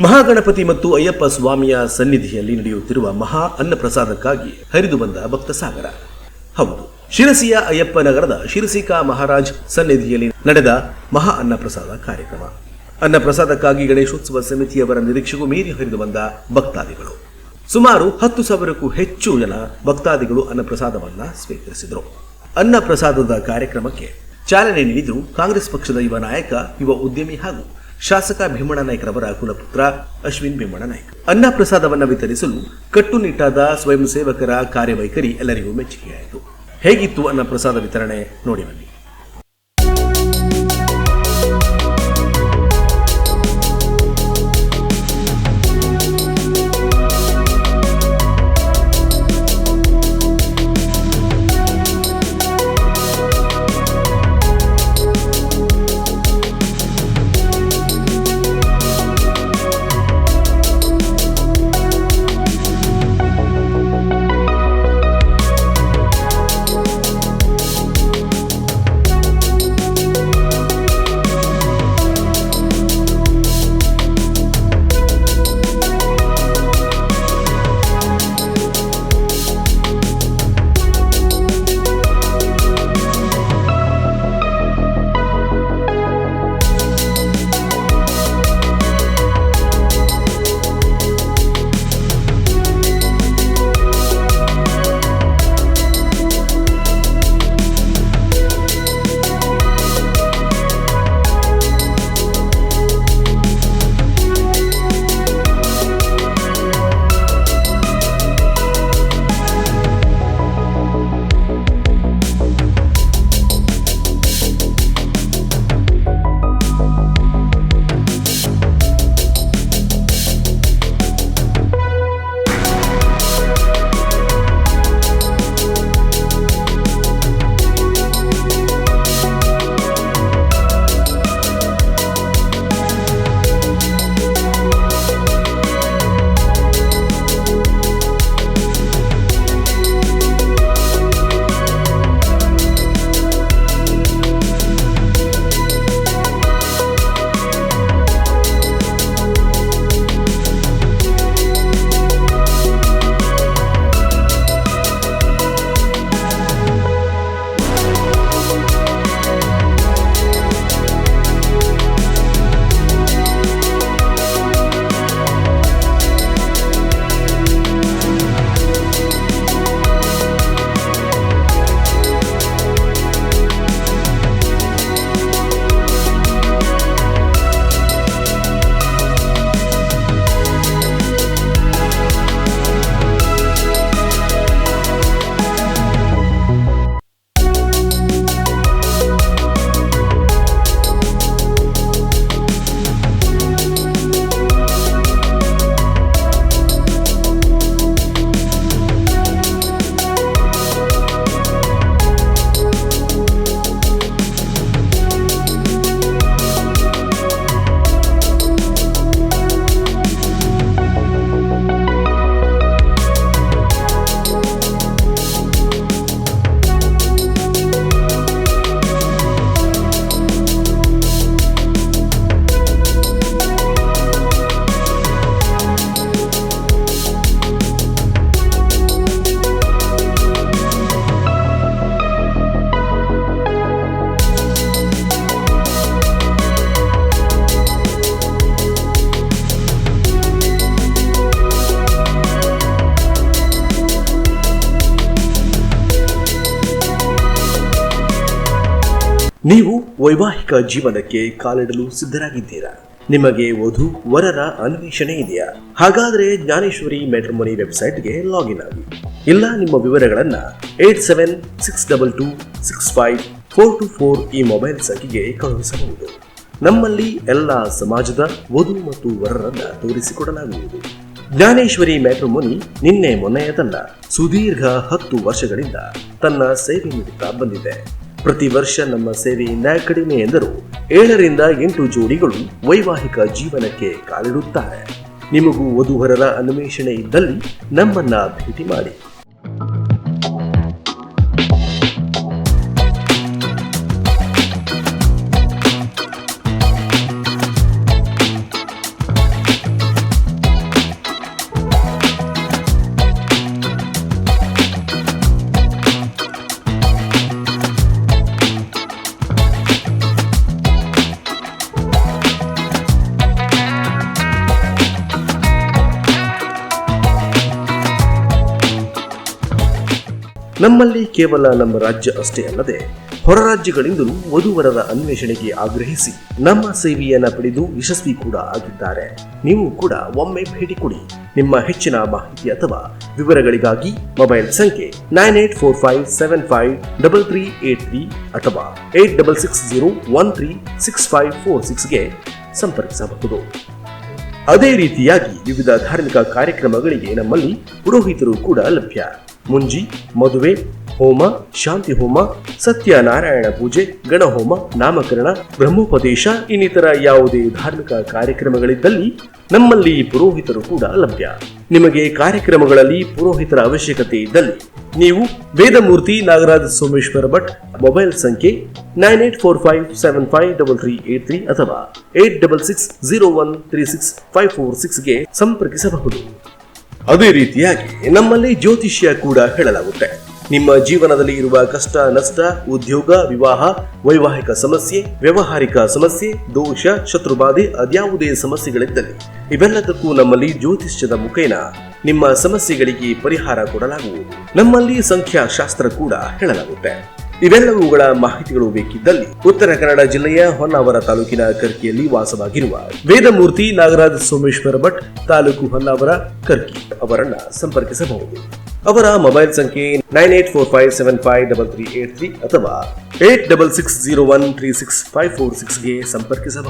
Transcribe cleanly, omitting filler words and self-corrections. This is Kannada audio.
ಮಹಾಗಣಪತಿ ಮತ್ತು ಅಯ್ಯಪ್ಪ ಸ್ವಾಮಿಯ ಸನ್ನಿಧಿಯಲ್ಲಿ ನಡೆಯುತ್ತಿರುವ ಮಹಾ ಅನ್ನಪ್ರಸಾದಕ್ಕಾಗಿ ಹರಿದು ಬಂದ ಭಕ್ತ ಸಾಗರ. ಹೌದು, ಶಿರಸಿಯ ಅಯ್ಯಪ್ಪ ನಗರದ ಶಿರಸಿಕಾ ಮಹಾರಾಜ್ ಸನ್ನಿಧಿಯಲ್ಲಿ ನಡೆದ ಮಹಾ ಅನ್ನಪ್ರಸಾದ ಕಾರ್ಯಕ್ರಮ. ಅನ್ನಪ್ರಸಾದಕ್ಕಾಗಿ ಗಣೇಶೋತ್ಸವ ಸಮಿತಿಯವರ ನಿರೀಕ್ಷೆಗೂ ಮೀರಿ ಹರಿದು ಬಂದ ಭಕ್ತಾದಿಗಳು. ಸುಮಾರು 10,000ಕ್ಕೂ ಹೆಚ್ಚು ಜನ ಭಕ್ತಾದಿಗಳು ಅನ್ನಪ್ರಸಾದವನ್ನ ಸ್ವೀಕರಿಸಿದರು. ಅನ್ನಪ್ರಸಾದದ ಕಾರ್ಯಕ್ರಮಕ್ಕೆ ಚಾಲನೆ ನೀಡಿದ್ರು ಕಾಂಗ್ರೆಸ್ ಪಕ್ಷದ ಯುವ ನಾಯಕ, ಯುವ ಉದ್ಯಮಿ ಹಾಗೂ ಶಾಸಕ ಭೀಮಣ್ಣ ನಾಯ್ಕರವರ ಕುಲಪುತ್ರ ಅಶ್ವಿನ್ ಭೀಮಣ್ಣ ನಾಯ್ಕ. ಅನ್ನಪ್ರಸಾದವನ್ನು ವಿತರಿಸಲು ಕಟ್ಟುನಿಟ್ಟಾದ ಸ್ವಯಂ ಸೇವಕರ ಕಾರ್ಯವೈಖರಿ ಎಲ್ಲರಿಗೂ ಮೆಚ್ಚುಗೆಯಾಯಿತು. ಹೇಗಿತ್ತು ಅನ್ನಪ್ರಸಾದ ವಿತರಣೆ ನೋಡಿ ಬನ್ನಿ. ನೀವು ವೈವಾಹಿಕ ಜೀವನಕ್ಕೆ ಕಾಲಿಡಲು ಸಿದ್ಧರಾಗಿದ್ದೀರಾ? ನಿಮಗೆ ವಧು ವರರ ಅನ್ವೇಷಣೆ ಇದೆಯಾ? ಹಾಗಾದ್ರೆ ಜ್ಞಾನೇಶ್ವರಿ ಮ್ಯಾಟ್ರಿಮೋನಿ ವೆಬ್ಸೈಟ್ಗೆ ಲಾಗಿನ್ ಆಗಿ. ಇಲ್ಲ, ನಿಮ್ಮ ವಿವರಗಳನ್ನ 8762265424 ಈ ಮೊಬೈಲ್ ಸಂಖ್ಯೆಗೆ ಕಳುಹಿಸಬಹುದು. ನಮ್ಮಲ್ಲಿ ಎಲ್ಲ ಸಮಾಜದ ವಧು ಮತ್ತು ವರರನ್ನ ತೋರಿಸಿಕೊಡಲಾಗುವುದು. ಜ್ಞಾನೇಶ್ವರಿ ಮ್ಯಾಟ್ರಿಮೋನಿ ನಿನ್ನೆ ಮೊನ್ನೆಯದಲ್ಲ, ಸುದೀರ್ಘ 10 ವರ್ಷಗಳಿಂದ ತನ್ನ ಸೇವೆ ನೀಡುತ್ತಾ ಬಂದಿದೆ. ಪ್ರತಿ ವರ್ಷ ನಮ್ಮ ಸೇವೆಯಿಂದ ಕಡಿಮೆ ಎಂದರೂ 7 ರಿಂದ 8 ಜೋಡಿಗಳು ವೈವಾಹಿಕ ಜೀವನಕ್ಕೆ ಕಾಲಿಡುತ್ತಾರೆ. ನಿಮಗೂ ವಧುವರರ ಅನ್ವೇಷಣೆ ಇದ್ದಲ್ಲಿ ನಮ್ಮನ್ನ ಭೇಟಿ ಮಾಡಿ. ನಮ್ಮಲ್ಲಿ ಕೇವಲ ನಮ್ಮ ರಾಜ್ಯ ಅಷ್ಟೇ ಅಲ್ಲದೆ ಹೊರ ರಾಜ್ಯಗಳಿಂದಲೂ ವಧುವರರ ಅನ್ವೇಷಣೆಗೆ ಆಗ್ರಹಿಸಿ ನಮ್ಮ ಸೇವೆಯನ್ನ ಪಡೆದು ಯಶಸ್ವಿ ಕೂಡ ಆಗಿದ್ದಾರೆ. ನೀವು ಕೂಡ ಒಮ್ಮೆ ಭೇಟಿ ಕೊಡಿ. ನಿಮ್ಮ ಹೆಚ್ಚಿನ ಮಾಹಿತಿ ಅಥವಾ ವಿವರಗಳಿಗಾಗಿ ಮೊಬೈಲ್ ಸಂಖ್ಯೆ 9845753383 ಅಥವಾ 8660136546ಗೆ ಸಂಪರ್ಕಿಸಬಹುದು. ಅದೇ ರೀತಿಯಾಗಿ ವಿವಿಧ ಧಾರ್ಮಿಕ ಕಾರ್ಯಕ್ರಮಗಳಿಗೆ ನಮ್ಮಲ್ಲಿ ಪುರೋಹಿತರು ಕೂಡ ಲಭ್ಯ. ಮುಂಜಿ, ಮದುವೆ, ಹೋಮ, ಶಾಂತಿ ಹೋಮ, ಸತ್ಯನಾರಾಯಣ ಪೂಜೆ, ಗಣಹೋಮ, ನಾಮಕರಣ, ಬ್ರಹ್ಮೋಪದೇಶ ಇನ್ನಿತರ ಯಾವುದೇ ಧಾರ್ಮಿಕ ಕಾರ್ಯಕ್ರಮಗಳಿದ್ದಲ್ಲಿ ನಮ್ಮಲ್ಲಿ ಪುರೋಹಿತರು ಕೂಡ ಲಭ್ಯ. ನಿಮಗೆ ಕಾರ್ಯಕ್ರಮಗಳಲ್ಲಿ ಪುರೋಹಿತರ ಅವಶ್ಯಕತೆ ಇದ್ದಲ್ಲಿ ನೀವು ವೇದಮೂರ್ತಿ ನಾಗರಾಜ್ ಸೋಮೇಶ್ವರ ಭಟ್ ಮೊಬೈಲ್ ಸಂಖ್ಯೆ 9845753383 ಅಥವಾ 8660136546ಗೆ ಸಂಪರ್ಕಿಸಬಹುದು. ಅದೇ ರೀತಿಯಾಗಿ ನಮ್ಮಲ್ಲಿ ಜ್ಯೋತಿಷ್ಯ ಕೂಡ ಹೇಳಲಾಗುತ್ತೆ. ನಿಮ್ಮ ಜೀವನದಲ್ಲಿ ಇರುವ ಕಷ್ಟ ನಷ್ಟ, ಉದ್ಯೋಗ, ವಿವಾಹ, ವೈವಾಹಿಕ ಸಮಸ್ಯೆ, ವ್ಯಾವಹಾರಿಕ ಸಮಸ್ಯೆ, ದೋಷ, ಶತ್ರುಬಾಧೆ, ಅದ್ಯಾವುದೇ ಸಮಸ್ಯೆಗಳಿದ್ದಲ್ಲಿ ಇವೆಲ್ಲದಕ್ಕೂ ನಮ್ಮಲ್ಲಿ ಜ್ಯೋತಿಷ್ಯದ ಮುಖೇನ ನಿಮ್ಮ ಸಮಸ್ಯೆಗಳಿಗೆ ಪರಿಹಾರ ಕೊಡಲಾಗುವುದು. ನಮ್ಮಲ್ಲಿ ಸಂಖ್ಯಾಶಾಸ್ತ್ರ ಕೂಡ ಹೇಳಲಾಗುತ್ತೆ. ಇವೆಲ್ಲವುಗಳ ಮಾಹಿತಿಗಳು ಬೇಕಿದ್ದಲ್ಲಿ ಉತ್ತರ ಕನ್ನಡ ಜಿಲ್ಲೆಯ ಹೊನ್ನಾವರ ತಾಲೂಕಿನ ಕರ್ಕಿಯಲ್ಲಿ ವಾಸವಾಗಿರುವ ವೇದಮೂರ್ತಿ ನಾಗರಾಜ್ ಸೋಮೇಶ್ವರ ಭಟ್, ತಾಲೂಕು ಹೊನ್ನಾವರ, ಕರ್ಕಿ ಅವರನ್ನ ಸಂಪರ್ಕಿಸಬಹುದು. ಅವರ ಮೊಬೈಲ್ ಸಂಖ್ಯೆ 9845753383 ಅಥವಾ 8660136546ಗೆ ಸಂಪರ್ಕಿಸಬಹುದು.